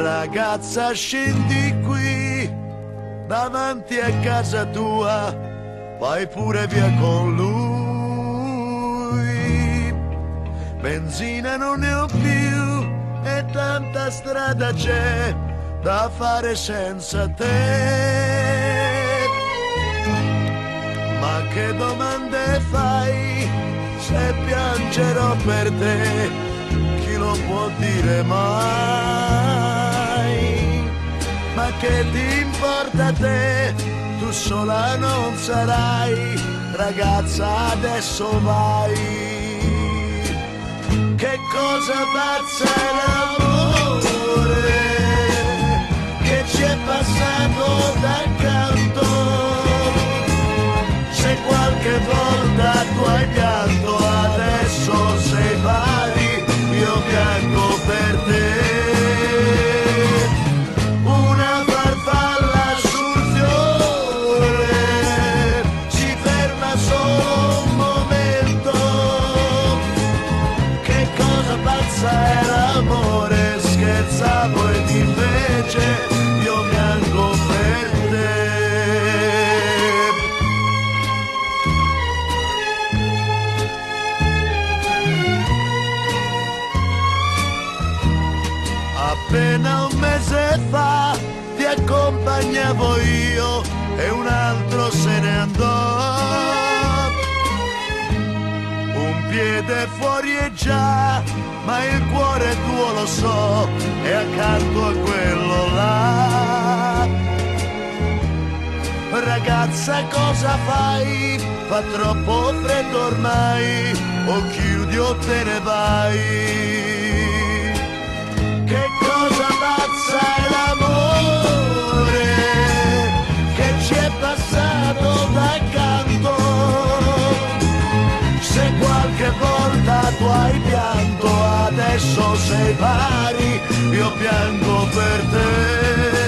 Ragazza, scendi qui davanti a casa tua, vai pure via con lui. Benzina non ne ho più e tanta strada c'è da fare senza te. Ma che domande fai se piangerò per te? Chi lo può dire mai? Ma che ti importa a te? Tu sola non sarai, ragazza, adesso vai. Che cosa pazza è l'amore che ci è passato d'accanto. Se qualche volta tu hai pianto, adesso sei pari, io piango per te. Una farfalla sul fiore si ferma solo un momento. Che cosa pazza è l'amore, scherzavo ed invece io piango per te. Appena un mese fa ti accompagnavo io e un altro se ne andò. Un piede fuori è già, ma il cuore tuo lo so, è accanto a quello là. Ragazza, cosa fai? Fa troppo freddo ormai, o chiudi o te ne vai. Che cosa pazza è l'amore che ci è passato d'accanto. Se qualche volta tu hai pianto, adesso sei pari, io piango per te.